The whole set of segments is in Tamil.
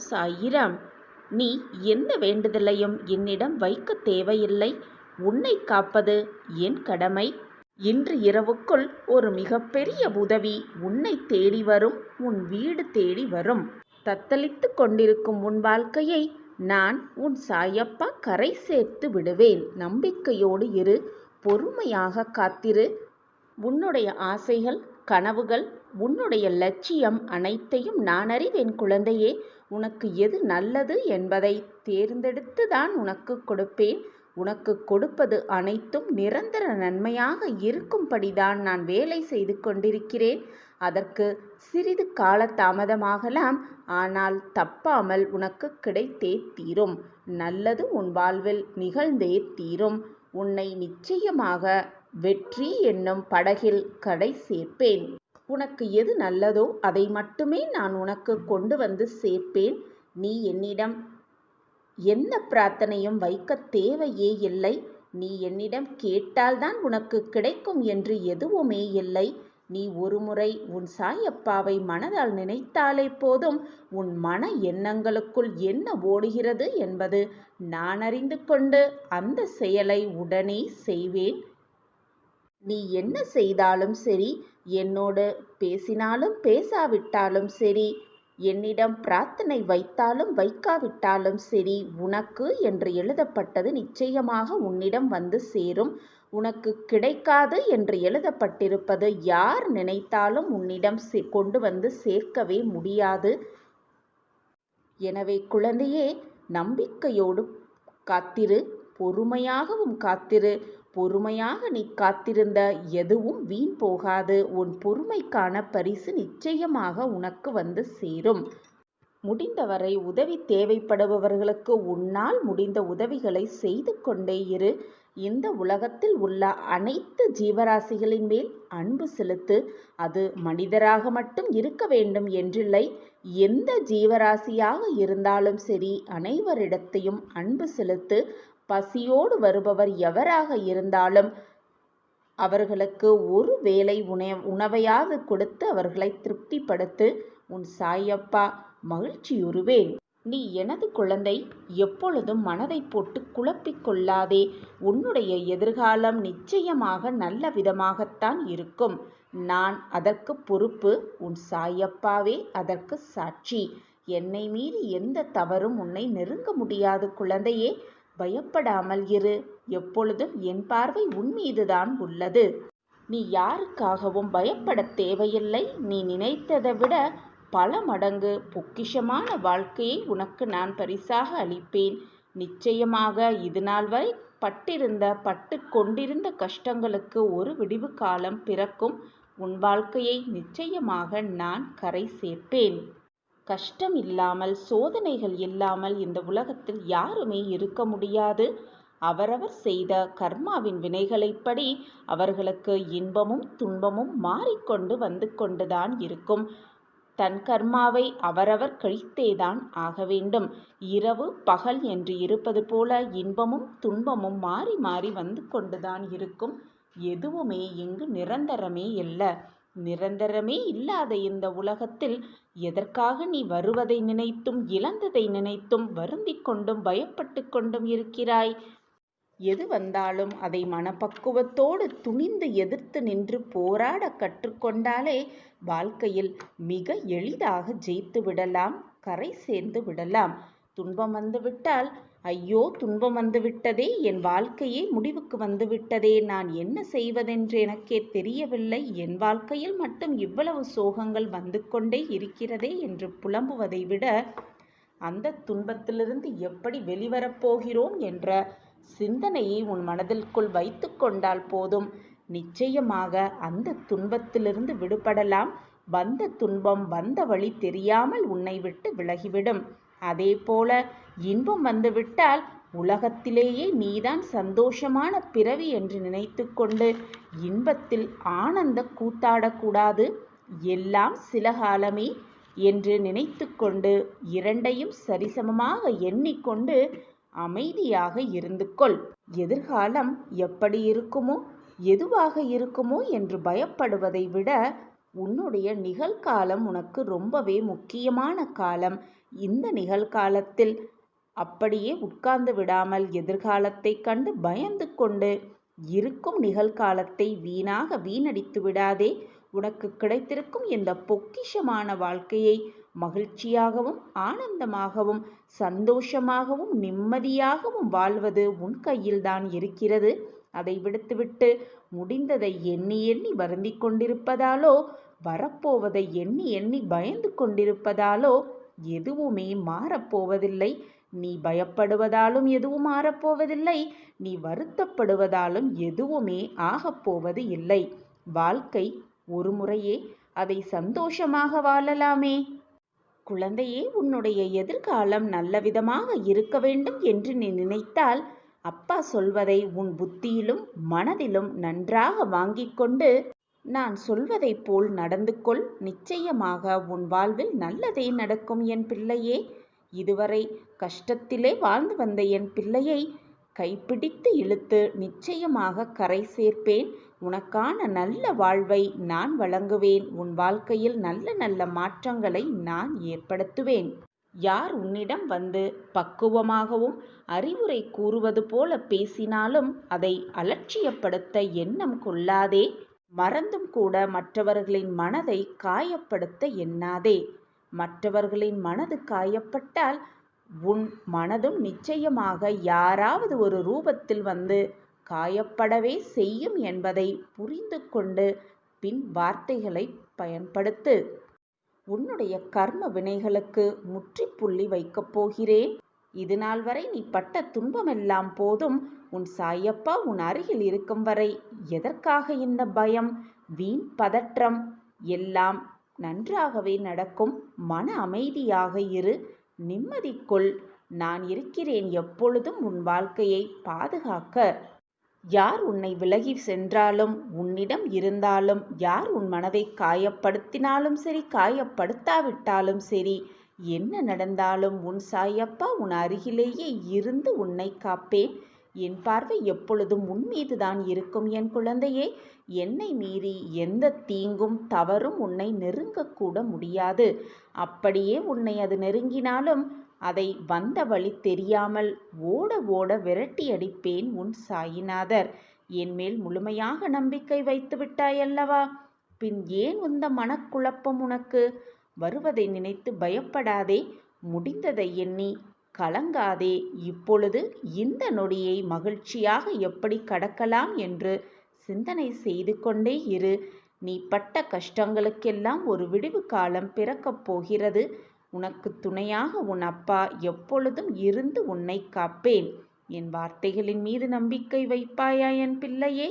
சாயிராம். நீ எந்த வேண்டுதலையும் என்னிடம் வைக்க தேவையில்லை. உன்னை காப்பது என் கடமை. இன்று இரவுக்குள் ஒரு மிகப்பெரிய உதவி உன்னை தேடி வரும், உன் வீடு தேடி வரும். தத்தளித்து கொண்டிருக்கும் உன் வாழ்க்கையை நான் உன் சாயப்பா கரை சேர்த்து விடுவேன். நம்பிக்கையோடு இரு, பொறுமையாக காத்திரு. உன்னுடைய ஆசைகள், கனவுகள், உன்னுடைய லட்சியம் அனைத்தையும் நான் அறிவேன் குழந்தையே. உனக்கு எது நல்லது என்பதை தேர்ந்தெடுத்து தான் உனக்கு கொடுப்பேன். உனக்கு கொடுப்பது அனைத்தும் நிரந்தர நன்மையாக இருக்கும்படிதான் நான் வேலை செய்து கொண்டிருக்கிறேன். அதற்கு சிறிது கால தாமதமாகலாம், ஆனால் தப்பாமல் உனக்கு கிடைத்தே தீரும். நல்லது உன் வாழ்வில் நிகழ்ந்தே தீரும். உன்னை நிச்சயமாக வெற்றி என்னும் படகில் கடை சேர்ப்பேன். உனக்கு எது நல்லதோ அதை மட்டுமே நான் உனக்கு கொண்டு வந்து சேர்ப்பேன். நீ என்னிடம் எந்த பிரார்த்தனையும் வைக்க தேவையே இல்லை. நீ என்னிடம் கேட்டால்தான் உனக்கு கிடைக்கும் என்று எதுவுமே இல்லை. நீ ஒருமுறை உன் சாயப்பாவை மனதால் நினைத்தாலே போதும். உன் மன எண்ணங்களுக்குள் என்ன ஓடுகிறது என்பது நான் அறிந்து கொண்டு அந்த செயலை உடனே செய்வேன். நீ என்ன செய்தாலும் சரி, என்னோடு பேசினாலும் பேசாவிட்டாலும் சரி, என்னிடம் பிரார்த்தனை வைத்தாலும் வைக்காவிட்டாலும் சரி, உனக்கு என்று எழுதப்பட்டது நிச்சயமாக உன்னிடம் வந்து சேரும். உனக்கு கிடைக்காது என்று எழுதப்பட்டிருப்பது யார் நினைத்தாலும் உன்னிடம் கொண்டு வந்து சேர்க்கவே முடியாது. எனவே குழந்தையே, நம்பிக்கையோடு காத்திரு, பொறுமையாகவும் காத்திரு. பொறுமையாக நீ காத்திருந்த எதுவும் வீண் போகாது. உன் பொறுமைக்கான பரிசு நிச்சயமாக உனக்கு வந்து சேரும். முடிந்தவரை உதவி தேவைப்படுபவர்களுக்கு உன்னால் முடிந்த உதவிகளை செய்து கொண்டே இரு. இந்த உலகத்தில் உள்ள அனைத்து ஜீவராசிகளின் மேல் அன்பு செலுத்து. அது மனிதராக மட்டும் இருக்க வேண்டும் என்றில்லை. எந்த ஜீவராசியாக இருந்தாலும் சரி, அனைவரிடத்தையும் அன்பு செலுத்து. பசியோடு வருபவர் எவராக இருந்தாலும் அவர்களுக்கு ஒரு வேளை உணவையாவது கொடுத்து அவர்களை திருப்திப்படுத்து. உன் சாயப்பா மகிழ்ச்சியுறுவேன். நீ எனது குழந்தை, எப்பொழுதும் மனதை போட்டு குழப்பிக் கொள்ளாதே. உன்னுடைய எதிர்காலம் நிச்சயமாக நல்ல விதமாகத்தான் இருக்கும். நான் அதற்கு பொறுப்பு. உன் சாயப்பாவே அதற்கு சாட்சி. என்னை மீறி எந்த தவறும் உன்னை நெருங்க முடியாது குழந்தையே. பயப்படாமல் இரு. எப்பொழுதும் என் பார்வை உன் மீதுதான் உள்ளது. நீ யாருக்காகவும் பயப்பட தேவையில்லை. நீ நினைத்ததை விட பல மடங்கு பொக்கிஷமான வாழ்க்கையை உனக்கு நான் பரிசாக அளிப்பேன். நிச்சயமாக இதுநாள் வரை பட்டு கொண்டிருந்த கஷ்டங்களுக்கு ஒரு விடிவு காலம் பிறக்கும். உன் வாழ்க்கையை நிச்சயமாக நான் கரை சேர்ப்பேன். கஷ்டம் இல்லாமல், சோதனைகள் இல்லாமல் இந்த உலகத்தில் யாருமே இருக்க முடியாது. அவரவர் செய்த கர்மாவின் வினைகளைப்படி அவர்களுக்கு இன்பமும் துன்பமும் மாறிக்கொண்டு வந்து கொண்டுதான் இருக்கும். தன் கர்மாவை அவரவர் கழித்தேதான் ஆக வேண்டும். இரவு பகல் என்று இருப்பது போல இன்பமும் துன்பமும் மாறி மாறி வந்து கொண்டுதான் இருக்கும். எதுவுமே இங்கு நிரந்தரமே அல்ல. நிரந்தரமே இல்லாத இந்த உலகத்தில் எதற்காக நீ வருவதை நினைத்தும் இழந்ததை நினைத்தும் வருந்திக் கொண்டும் பயப்பட்டு கொண்டும் இருக்கிறாய்? எது வந்தாலும் அதை மனப்பக்குவத்தோடு துணிந்து எதிர்த்து நின்று போராட கற்றுக்கொண்டாலே வாழ்க்கையில் மிக எளிதாக ஜெயித்து விடலாம், கரை சேர்ந்து விடலாம். துன்பம் வந்துவிட்டால் ஐயோ, துன்பம் வந்துவிட்டதே, என் வாழ்க்கையே முடிவுக்கு வந்துவிட்டதே, நான் என்ன செய்வதென்று எனக்கே தெரியவில்லை, என் வாழ்க்கையில் மட்டும் இவ்வளவு சோகங்கள் வந்து கொண்டே இருக்கிறதே என்று புலம்புவதை விட அந்த துன்பத்திலிருந்து எப்படி வெளிவரப்போகிறோம் என்ற சிந்தனையை உன் மனதிற்குள் வைத்து கொண்டால் போதும். நிச்சயமாக அந்த துன்பத்திலிருந்து விடுபடலாம். வந்த துன்பம் வந்த வழி தெரியாமல் உன்னை விட்டு விலகிவிடும். அதே போல இன்பம் வந்துவிட்டால் உலகத்திலேயே நீதான் சந்தோஷமான பிறவி என்று நினைத்து கொண்டு இன்பத்தில் ஆனந்த கூத்தாடக்கூடாது. எல்லாம் சில காலமே என்று நினைத்து கொண்டு இரண்டையும் சரிசமமாக எண்ணிக்கொண்டு அமைதியாக இருந்து கொள். எதிர்காலம் எப்படி இருக்குமோ, எதுவாக இருக்குமோ என்று பயப்படுவதை விட உன்னுடைய நிகழ்காலம் உனக்கு ரொம்பவே முக்கியமான காலம். இந்த நிகழ்காலத்தில் அப்படியே உட்கார்ந்து விடாமல் எதிர்காலத்தை கண்டு பயந்து கொண்டு இருக்கும் நிகழ்காலத்தை வீணடித்து விடாதே. உனக்கு கிடைத்திருக்கும் இந்த பொக்கிஷமான வாழ்க்கையை மகிழ்ச்சியாகவும் ஆனந்தமாகவும் சந்தோஷமாகவும் நிம்மதியாகவும் வாழ்வது உன் கையில்தான் இருக்கிறது. அதை விடுத்துவிட்டு முடிந்ததை எண்ணி எண்ணி வருந்திக் கொண்டிருப்பதாலோ வரப்போவதை எண்ணி எண்ணி பயந்து கொண்டிருப்பதாலோ எதுவுமே மாறப்போவதில்லை. நீ பயப்படுவதாலும் எதுவும் மாறப்போவதில்லை. நீ வருத்தப்படுவதாலும் எதுவுமே ஆகப்போவது இல்லை. வாழ்க்கை ஒரு முறையே, அதை சந்தோஷமாக வாழலாமே. குழந்தையே, உன்னுடைய எதிர்காலம் நல்லவிதமாக இருக்க வேண்டும் என்று நீ நினைத்தால் அப்பா சொல்வதை உன் புத்தியிலும் மனதிலும் நன்றாக வாங்கிக் கொண்டு நான் சொல்வதைப் போல் நடந்து கொள். நிச்சயமாக உன் வாழ்வில் நல்லதே நடக்கும் என் பிள்ளையே. இதுவரை கஷ்டத்திலே வாழ்ந்து வந்த என் பிள்ளையை கைப்பிடித்து இழுத்து நிச்சயமாக கரை சேர்ப்பேன். உனக்கான நல்ல வாழ்வை நான் வழங்குவேன். உன் வாழ்க்கையில் நல்ல நல்ல மாற்றங்களை நான் ஏற்படுத்துவேன். யார் உன்னிடம் வந்து பக்குவமாகவும் அறிவுரை கூறுவது போல பேசினாலும் அதை அலட்சியப்படுத்த எண்ணம் கொள்ளாதே. மறந்தும் கூட மற்றவர்களின் மனதை காயப்படுத்த எண்ணாதே. மற்றவர்களின் மனது காயப்பட்டால் உன் மனதும் நிச்சயமாக யாராவது ஒரு ரூபத்தில் வந்து காயப்படவே செய்யும் என்பதை புரிந்து கொண்டு பின் வார்த்தைகளை பயன்படுத்து. உன்னுடைய கர்ம வினைகளுக்கு முற்றுப்புள்ளி வைக்கப் போகிறேன். இதுநாள் வரை நீ பட்ட துன்பமெல்லாம் போதும். உன் சாயப்பா உன் அருகில் இருக்கும் வரை எதற்காக இந்த பயம், வீண் பதற்றம்? எல்லாம் நன்றாகவே நடக்கும். மன அமைதியாக இரு, நிம்மதி கொள். நான் இருக்கிறேன் எப்பொழுதும் உன் வாழ்க்கையை பாதுகாக்க. யார் உன்னை விலகி சென்றாலும், உன்னிடம் இருந்தாலும், யார் உன் மனதை காயப்படுத்தினாலும் சரி, காயப்படுத்தாவிட்டாலும் சரி, என்ன நடந்தாலும் உன் சாயப்பா உன் அருகிலேயே இருந்து உன்னை காப்பேன். என் பார்வை எப்பொழுதும் உன் மீதுதான் இருக்கும் என் குழந்தையே. என்னை மீறி எந்த தீங்கும் தவறும் உன்னை நெருங்கக்கூட முடியாது. அப்படியே உன்னை அது நெருங்கினாலும் அதை வந்த வழி தெரியாமல் ஓட ஓட விரட்டி அடிப்பேன் உன் சாயிநாதர். என் மேல் முழுமையாக நம்பிக்கை வைத்து விட்டாயல்லவா? பின் ஏன் இந்த மனக்குழப்பம் உனக்கு? வருவதை நினைத்து பயப்படாதே. முடிந்ததை எண்ணி கலங்காதே. இப்பொழுது இந்த நொடியை மகிழ்ச்சியாக எப்படி கடக்கலாம் என்று சிந்தனை செய்து கொண்டே இரு. நீ பட்ட கஷ்டங்களுக்கெல்லாம் ஒரு விடிவு காலம் பிறக்கப் போகிறது. உனக்கு துணையாக உன் அப்பா எப்பொழுதும் இருந்து உன்னை காப்பேன். என் வார்த்தைகளின் மீது நம்பிக்கை வைப்பாயா என் பிள்ளையே?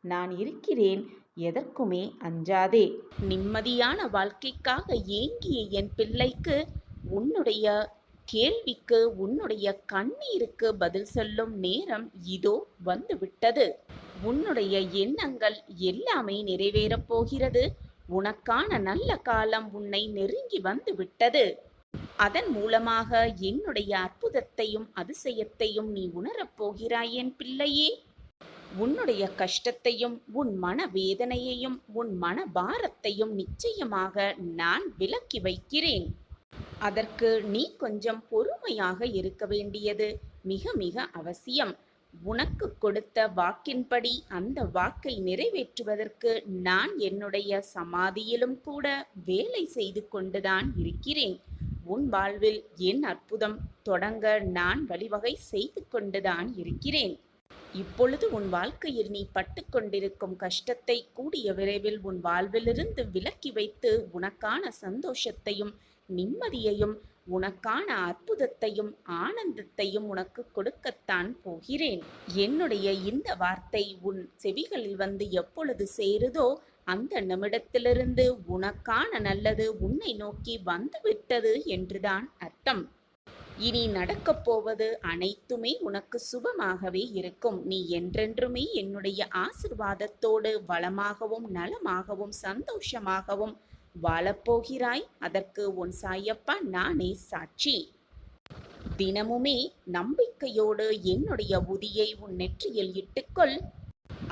நான் இருக்கிறேன், எதற்குமே அஞ்சாதே. நிம்மதியான வாழ்க்கைக்காக ஏங்கிய என் பிள்ளைக்கு உன்னுடைய கேள்விக்கு, உன்னுடைய கண்ணீருக்கு பதில் சொல்லும் நேரம் இதோ வந்துவிட்டது. உன்னுடைய எண்ணங்கள் எல்லாமே நிறைவேறப் போகிறது. உனக்கான நல்ல காலம் உன்னை நெருங்கி வந்து விட்டது. அதன் மூலமாக என்னுடைய அற்புதத்தையும் அதிசயத்தையும் நீ உணரப் போகிறாய் என் பிள்ளையே. உன்னுடைய கஷ்டத்தையும் உன் மன வேதனையையும் உன் மன பாரத்தையும் நிச்சயமாக நான் விலக்கி வைக்கிறேன். அதற்கு நீ கொஞ்சம் பொறுமையாக இருக்க வேண்டியது மிக மிக அவசியம். உனக்கு கொடுத்த வாக்கின்படி அந்த வாக்கை நிறைவேற்றுவதற்கு நான் என்னுடைய சமாதியிலும் கூட வேலை செய்து கொண்டுதான் இருக்கிறேன். உன் வாழ்வில் என் அற்புதம் தொடங்க நான் வழிவகை செய்து கொண்டுதான் இருக்கிறேன். இப்பொழுது உன் வாழ்க்கையில் நீ பட்டு கொண்டிருக்கும் கஷ்டத்தை கூடிய விரைவில் உன் வாழ்விலிருந்து விலக்கி வைத்து உனக்கான சந்தோஷத்தையும் நிம்மதியையும் உனக்கான அற்புதத்தையும் ஆனந்தத்தையும் உனக்கு கொடுக்கத்தான் போகிறேன். என்னுடைய இந்த வார்த்தை உன் செவிகளில் வந்து எப்பொழுது சேருதோ அந்த நிமிடத்திலிருந்து உனக்கான நல்லது உன்னை நோக்கி வந்துவிட்டது என்றுதான் அர்த்தம். இனி நடக்கப் போவது அனைத்துமே உனக்கு சுபமாகவே இருக்கும். நீ என்றென்றுமே என்னுடைய ஆசிர்வாதத்தோடு வளமாகவும் நலமாகவும் சந்தோஷமாகவும் வாழப்போகிறாய். அதற்கு உன் சாயப்பா நானே சாட்சி. தினமுமே நம்பிக்கையோடு என்னுடைய உதியை உன் நெற்றியில் இட்டுக்கொள்.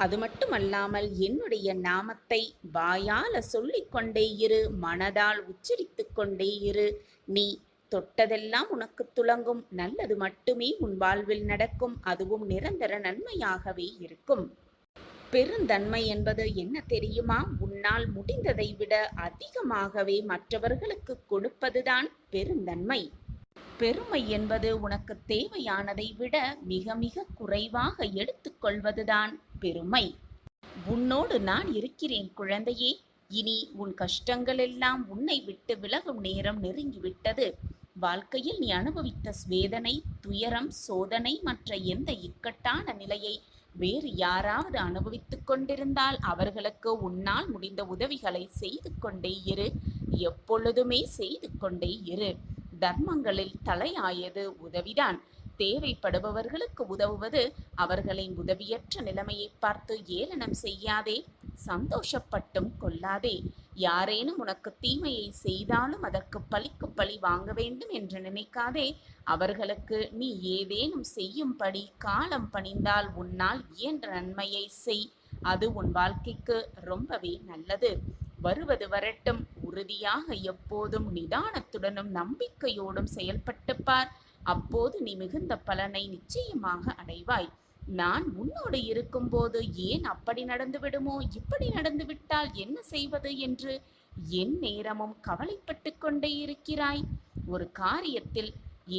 அது மட்டுமல்லாமல் என்னுடைய நாமத்தை வாயால சொல்லிக் கொண்டே இரு, மனதால் உச்சரித்துக் கொண்டே இரு. நீ தொட்டதெல்லாம் உனக்கு துலங்கும். நல்லது மட்டுமே உன் வாழ்வில் நடக்கும். அதுவும் நிரந்தர நன்மையாகவே இருக்கும். பெருந்தன்மை என்பது என்ன தெரியுமா? உன்னால் முடிந்ததை விட அதிகமாகவே மற்றவர்களுக்கு கொடுப்பதுதான் பெருந்தன்மை. பெருமை என்பது உனக்கு தேவையானதை விட மிக மிக குறைவாக எடுத்துக்கொள்வதுதான் பெருமை. உன்னோடு நான் இருக்கிறேன் குழந்தையே. இனி உன் கஷ்டங்கள் எல்லாம் உன்னை விட்டு விலகும் நேரம் நெருங்கிவிட்டது. வாழ்க்கையில் நீ அனுபவித்த வேதனை, துயரம், சோதனை மற்ற எந்த இக்கட்டான நிலையை வேறு யாராவது அனுபவித்துக் கொண்டிருந்தால் அவர்களுக்கு உன்னால் முடிந்த உதவிகளை செய்து கொண்டே இரு. எப்பொழுதுமே செய்து கொண்டே இரு. தர்மங்களில் தலையாயது உதவிதான். தேவைப்படுபவர்களுக்கு உதவுவது. அவர்களின் உதவியற்ற நிலைமையை பார்த்து ஏளனம் செய்யாதே, சந்தோஷப்பட்டும் கொள்ளாதே. யாரேனும் உனக்கு தீமையை செய்தாலும் அதற்கு பழிக்கு பழி வாங்க வேண்டும் என்று நினைக்காதே. அவர்களுக்கு நீ ஏதேனும் செய்யும்படி காலம் பணிந்தால் உன்னால் இயன்ற நன்மையை செய். அது உன் வாழ்க்கைக்கு ரொம்பவே நல்லது. வருவது வரட்டும். உறுதியாக எப்போதும் நிதானத்துடனும் நம்பிக்கையோடும் செயல்பட்டு பார். அப்போது நீ மிகுந்த பலனை நிச்சயமாக அடைவாய். நான் உன்னோடு இருக்கும்போது ஏன் அப்படி நடந்து விடுமோ, இப்படி நடந்து விட்டால் என்ன செய்வது என்று என் நேரமும் கவலைப்பட்டு கொண்டே இருக்கிறாய்? ஒரு காரியத்தில்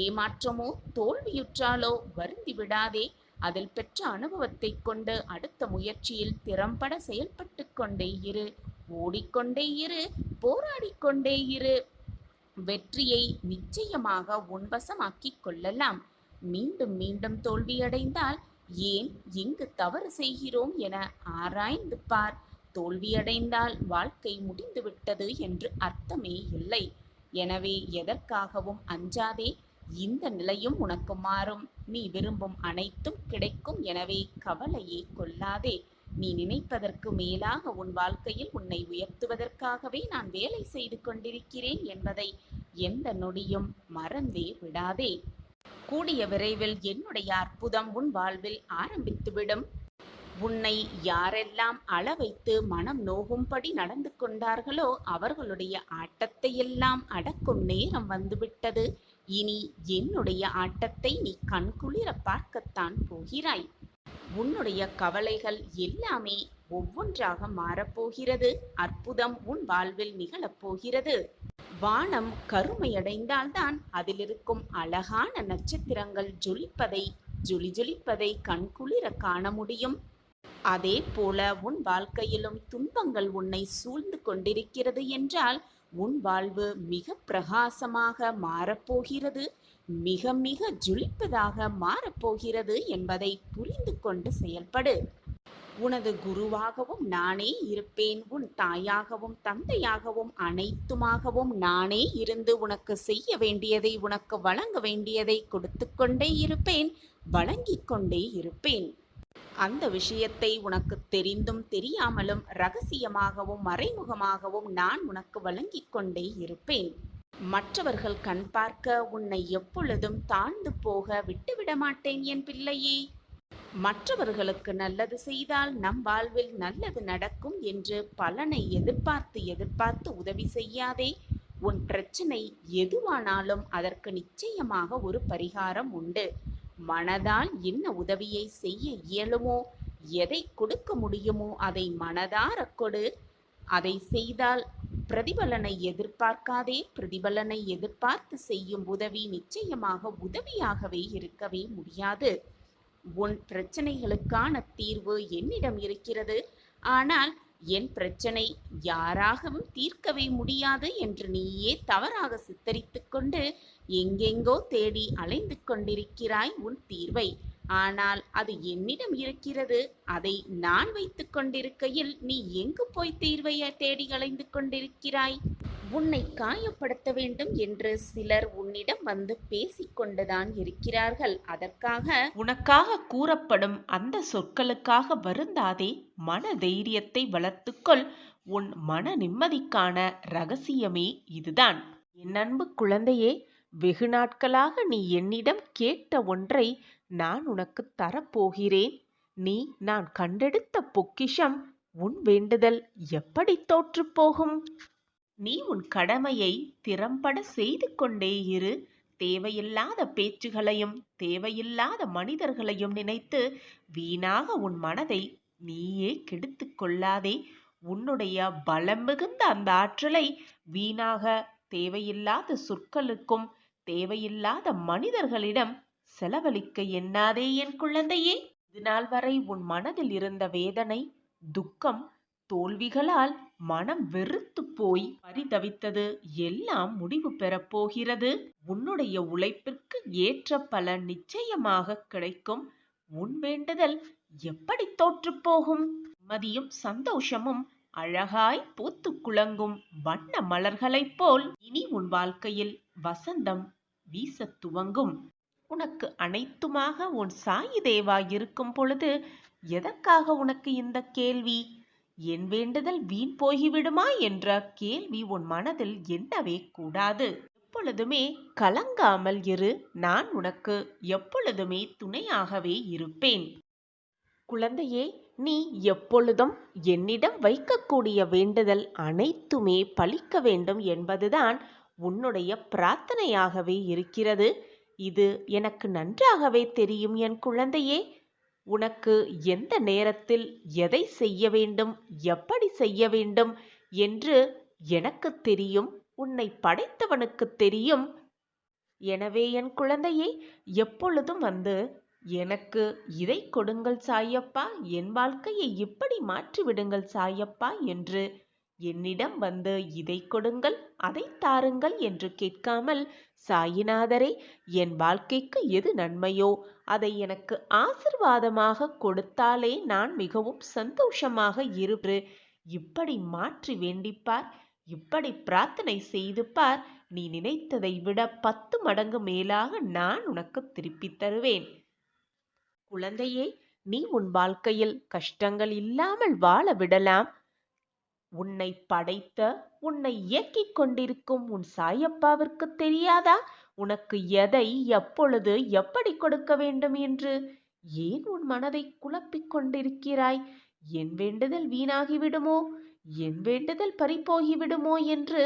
ஏமாற்றமோ தோல்வியுற்றாலோ வருந்தி விடாதே. அதில் பெற்ற அனுபவத்தை கொண்டு அடுத்த முயற்சியில் திறம்பட செயல்பட்டு கொண்டே இரு. ஓடிக்கொண்டே இரு, போராடிக்கொண்டே இரு. வெற்றியை நிச்சயமாக உன்வசமாக்கிக் கொள்ளலாம். மீண்டும் மீண்டும் தோல்வியடைந்தால் ஏன், எங்கு தவறு செய்கிறோம் என ஆராய்ந்து பார். தோல்வியடைந்தால் வாழ்க்கை முடிந்துவிட்டது என்று அர்த்தமே இல்லை. எனவே எதற்காகவும் அஞ்சாதே. இந்த நிலையும் உனக்கு மாறும். நீ விரும்பும் அனைத்தும் கிடைக்கும். எனவே கவலையே கொள்ளாதே. நீ நினைப்பதற்கு மேலாக உன் வாழ்க்கையில் உன்னை உயர்த்துவதற்காகவே நான் வேலை செய்து கொண்டிருக்கிறேன் என்பதை எந்த நொடியும் மறந்தே விடாதே. கூடிய விரைவில் என்னுடைய அற்புதம் உன் வாழ்வில் ஆரம்பித்துவிடும். உன்னை யாரெல்லாம் அளவைத்து மனம் நோகும்படி நடந்து கொண்டார்களோ அவர்களுடைய ஆட்டத்தையெல்லாம் அடக்கும் நேரம் வந்துவிட்டது. இனி என்னுடைய ஆட்டத்தை நீ கண்குளிர பார்க்கத்தான் போகிறாய். உன்னுடைய கவலைகள் எல்லாமே ஒவ்வொன்றாக மாறப்போகிறது. அற்புதம் உன் வாழ்வில் நிகழப்போகிறது. வானம் கருமையடைந்தால்தான் அதிலிருக்கும் அழகான நட்சத்திரங்கள் ஜொலிப்பதை கண்குளிர காண முடியும். அதே போல உன் வாழ்க்கையிலும் துன்பங்கள் உன்னை சூழ்ந்து கொண்டிருக்கிறது என்றால் உன் வாழ்வு மிக பிரகாசமாக மாறப்போகிறது. மிக மிக ஜொலிப்பதாக மாறப்போகிறது என்பதை புரிந்து கொண்டு செயல்படு. உனது குருவாகவும் நானே இருப்பேன். உன் தாயாகவும் தந்தையாகவும் அனைத்துமாகவும் நானே இருந்து உனக்கு செய்ய வேண்டியதை, உனக்கு வழங்க வேண்டியதை கொடுத்து கொண்டே இருப்பேன், வழங்கிக் கொண்டே இருப்பேன். அந்த விஷயத்தை உனக்கு தெரிந்தும் தெரியாமலும் ரகசியமாகவும் மறைமுகமாகவும் நான் உனக்கு வழங்கிக் கொண்டே இருப்பேன். மற்றவர்கள் கண் பார்க்க உன்னை எப்பொழுதும் தாழ்ந்து போக விட்டுவிட மாட்டேன் என் பிள்ளையே. மற்றவர்களுக்கு நல்லது செய்தால் நம் வாழ்வில் நல்லது நடக்கும் என்று பலனை எதிர்பார்த்து உதவி செய்யாதே. உன் பிரச்சனை எதுவானாலும் அதற்கு நிச்சயமாக ஒரு பரிகாரம் உண்டு. மனதால் என்ன உதவியை செய்ய இயலுமோ, எதை கொடுக்க முடியுமோ அதை மனதார கொடு. அதை செய்தால் பிரதிபலனை எதிர்பார்க்காதே. பிரதிபலனை எதிர்பார்த்து செய்யும் உதவி நிச்சயமாக உதவியாகவே இருக்கவே முடியாது. உன் பிரச்சனைகளுக்கான தீர்வு என்னிடம் இருக்கிறது. ஆனால் என் பிரச்சனை யாராகவும் தீர்க்கவே முடியாது என்று நீயே தவறாக சித்தரித்து கொண்டு எங்கெங்கோ தேடி அலைந்து கொண்டிருக்கிறாய் உன் தீர்வை. ஆனால் அது என்னிடம் இருக்கிறது. அதை நான் வைத்துக் கொண்டிருக்கையில் நீ எங்கு போய் தீர்வை தேடி அலைந்து கொண்டிருக்கிறாய்? உன்னை காயப்படுத்த வேண்டும் என்று சிலர் உன்னிடம் வந்து பேசிக்கொண்டுதான் இருக்கிறார்கள். அதற்காக உனக்காக கூறப்படும் அந்த சொற்களுக்காக வருந்தாதே. மன தைரியத்தை வளர்த்துக்கொள். உன் மன நிம்மதிக்கான ரகசியமே இதுதான். என் அன்பு குழந்தையே, வெகு நாட்களாக நீ என்னிடம் கேட்ட ஒன்றை நான் உனக்கு தரப்போகிறேன். நீ நான் கண்டெடுத்த பொக்கிஷம். உன் வேண்டுதல் எப்படி தோற்றுப் போகும்? நீ உன் கடமையை திறம்பட செய்து கொண்டே இரு. தேவையில்லாத பேச்சுகளையும் தேவையில்லாத மனிதர்களையும் நினைத்து வீணாக உன் மனதை நீயே கெடுத்துக் கொள்ளாதே. உன்னுடைய பலம் மிகுந்த அந்த ஆற்றலை வீணாக தேவையில்லாத சொற்களுக்கும் தேவையில்லாத மனிதர்களிடம் செலவழிக்க எண்ணாதே என் குழந்தையே. இதுநாள் வரை உன் மனதில் இருந்த வேதனை, துக்கம், தோல்விகளால் மனம் வெறுத்து போய் பரிதவித்தது எல்லாம் முடிவு பெறப் போகிறது. உன்னுடைய உழைப்பிற்கு ஏற்ற பலன் நிச்சயமாக கிடைக்கும். உன் வேண்டுதல் எப்படி தோற்றுப் போகும்? நிம்மதியும் சந்தோஷமும் அழகாய் பூத்து குலுங்கும் வண்ண மலர்களைப் போல் இனி உன் வாழ்க்கையில் வசந்தம் வீசத் துவங்கும். உனக்கு அனைத்துமாக உன் சாயி தேவா இருக்கும் பொழுது எதற்காக உனக்கு இந்த கேள்வி? என் வேண்டுதல் வீண் போய்விடுமா என்ற கேள்வி உன் மனதில் எண்ணவே கூடாது. எப்பொழுதுமே கலங்காமல் இரு. நான் உனக்கு எப்பொழுதுமே துணையாகவே இருப்பேன். குழந்தையே, நீ எப்பொழுதும் என்னிடம் வைக்கக்கூடிய வேண்டுதல் அனைத்துமே பலிக்க வேண்டும் என்பதுதான் உன்னுடைய பிரார்த்தனையாகவே இருக்கிறது. இது எனக்கு நன்றாகவே தெரியும் என் குழந்தையே. உனக்கு எந்த நேரத்தில் எதை செய்ய வேண்டும், எப்படி செய்ய வேண்டும் என்று எனக்கு தெரியும். உன்னை படைத்தவனுக்கு தெரியும். எனவே என் குழந்தையே, எப்பொழுதும் வந்து எனக்கு இதை கொடுங்கள் சாயப்பா, என் வாழ்க்கையை இப்படி மாற்றிவிடுங்கள் சாயப்பா என்று என்னிடம் வந்து இதை கொடுங்கள் அதை தாருங்கள் என்று கேட்காமல், சாயிநாதரே, என் வாழ்க்கைக்கு எது நன்மையோ அதை எனக்கு ஆசிர்வாதமாக கொடுத்தாலே நான் மிகவும் சந்தோஷமாக இருப்பு. இப்படி மாற்றி வேண்டிப்பார், இப்படி பிரார்த்தனை செய்து பார். நீ நினைத்ததை விட 10 மடங்கு மேலாக நான் உனக்கு திருப்பித் தருவேன். குழந்தையே, நீ உன் வாழ்க்கையில் கஷ்டங்கள் இல்லாமல் வாழ விடலாம். உன்னை படைத்த, உன்னை இயக்கிக் கொண்டிருக்கும் உன் சாயப்பாவிற்கு தெரியாதா உனக்கு எதை எப்பொழுது எப்படி கொடுக்க வேண்டும் என்று? ஏன் உன் மனதை குழப்பிக் கொண்டிருக்கிறாய்? என் வேண்டுதல் வீணாகிவிடுமோ, என் வேண்டுதல் பறிபோகிவிடுமோ என்று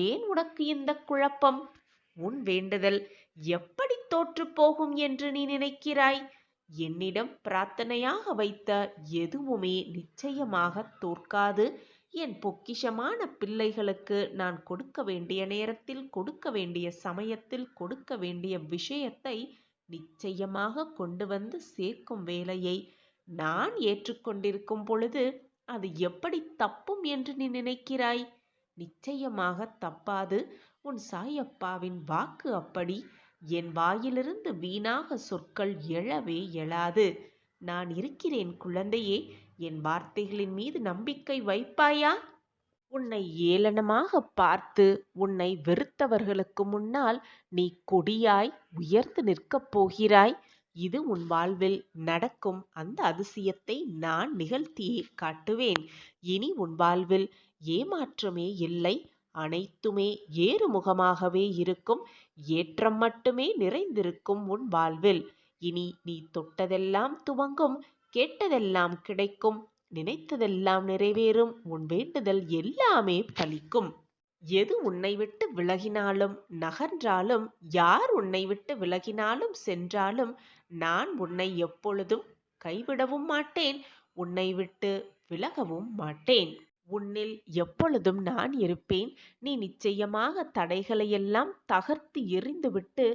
ஏன் உனக்கு இந்த குழப்பம்? உன் வேண்டுதல் எப்படி தோற்றுப் போகும் என்று நீ நினைக்கிறாய்? என்னிடம் பிரார்த்தனையாக வைத்த எதுவுமே நிச்சயமாக தோற்காது. என் பொக்கிஷமான பிள்ளைகளுக்கு நான் கொடுக்க வேண்டிய நேரத்தில், கொடுக்க வேண்டிய சமயத்தில், கொடுக்க வேண்டிய விஷயத்தை நிச்சயமாக கொண்டு வந்து சேர்க்கும் வேலையை நான் ஏற்றுக்கொண்டிருக்கும் பொழுது அது எப்படி தப்பும் என்று நீ நினைக்கிறாய்? நிச்சயமாக தப்பாது. உன் சாயப்பாவின் வாக்கு அப்படி. என் வாயிலிருந்து வீணாக சொற்கள் எழவே எழாது. நான் இருக்கிறேன் குழந்தையே. என் வார்த்தைகளின் மீது நம்பிக்கை வைப்பாயா? உன்னை ஏளனமாக பார்த்து உன்னை வெறுத்தவர்களுக்கு முன்னால் நீ கொடியாய் உயர்ந்து நிற்கப் போகிறாய். இது உன் வாழ்வில் நடக்கும் அந்த அதிசயத்தை நான் நிகழ்த்தியே காட்டுவேன். இனி உன் வாழ்வில் ஏமாற்றமே இல்லை. அனைத்துமே ஏறுமுகமாகவே இருக்கும். ஏற்றம் மட்டுமே நிறைந்திருக்கும் உன் வாழ்வில். இனி நீ தொட்டதெல்லாம் துவங்கும், கேட்டதெல்லாம் கிடைக்கும், நினைத்ததெல்லாம் நிறைவேறும். உன் வேண்டுதல் எல்லாமே பலிக்கும். எது உன்னை விட்டு விலகினாலும் நகன்றாலும், யார் உன்னை விட்டு விலகினாலும் சென்றாலும், நான் உன்னை எப்பொழுதும் கைவிடவும் மாட்டேன், உன்னை விட்டு விலகவும் மாட்டேன். உன்னில் எப்பொழுதும் நான் இருப்பேன். நீ நிச்சயமாக தடைகளையெல்லாம் தகர்த்து எறிந்துவிட்டு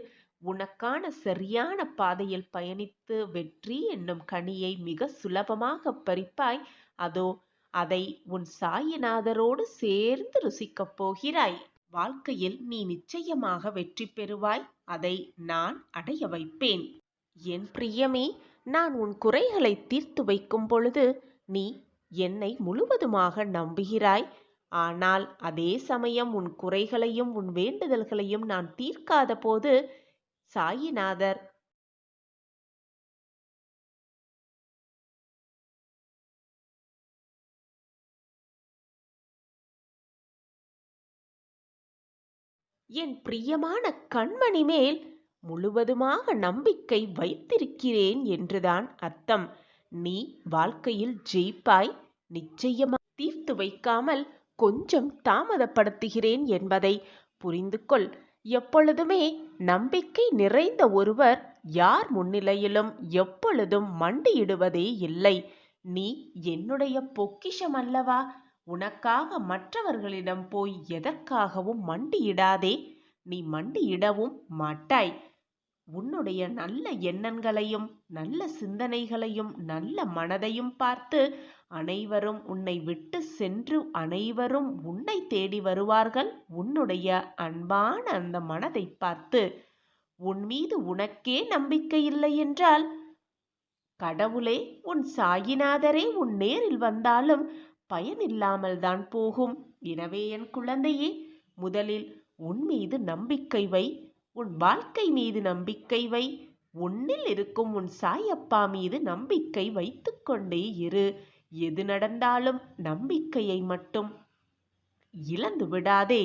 உனக்கான சரியான பாதையில் பயணித்து வெற்றி என்னும் கனியை மிக சுலபமாக பறிப்பாய். அதோ அதை உன் சாயிநாதரோடு சேர்ந்து ருசிக்கப் போகிறாய். வாழ்க்கையில் நீ நிச்சயமாக வெற்றி பெறுவாய். அதை நான் அடைய வைப்பேன். என் பிரியமே, நான் உன் குறைகளை தீர்த்து வைக்கும் பொழுது நீ என்னை முழுவதுமாக நம்புகிறாய். ஆனால் அதே சமயம் உன் குறைகளையும் உன் வேண்டுதல்களையும் நான் தீர்க்காத போது சாயிநாதர் என் பிரியமான கண்மணி மேல் முழுவதுமாக நம்பிக்கை வைத்திருக்கிறேன் என்றுதான் அர்த்தம். நீ வாழ்க்கையில் ஜெயிப்பாய் நிச்சயமா. தீர்த்து வைக்காமல் கொஞ்சம் தாமதப்படுத்துகிறேன் என்பதை புரிந்து கொள். எப்பொழுதுமே நம்பிக்கை நிறைந்த ஒருவர் யார் முன்னிலையிலும் எப்பொழுதும் மண்டியிடுவதே இல்லை. நீ என்னுடைய பொக்கிஷம் அல்லவா? உனக்காக மற்றவர்களிடம் போய் எதற்காகவும் மண்டியிடாதே. நீ மண்டியிடவும் மாட்டாய். உன்னுடைய நல்ல எண்ணங்களையும் நல்ல சிந்தனைகளையும் நல்ல மனதையும் பார்த்து அனைவரும் உன்னை விட்டு சென்று அனைவரும் உன்னை தேடி வருவார்கள். உன்னுடைய அன்பான அந்த மனதை பார்த்து உன் மீது உனக்கே நம்பிக்கை இல்லை என்றால் கடவுளே உன் சாயிநாதரே உன் நேரில் வந்தாலும் பயனில்லாமல் தான் போகும். எனவே என் குழந்தையே, முதலில் உன் மீது நம்பிக்கை வை. உன் வாழ்க்கை மீது நம்பிக்கை வை. உன்னில் இருக்கும் உன் சாயப்பா மீது நம்பிக்கை வைத்துக் கொண்டே இரு. எது நடந்தாலும் நம்பிக்கையை மட்டும் இழந்து விடாதே.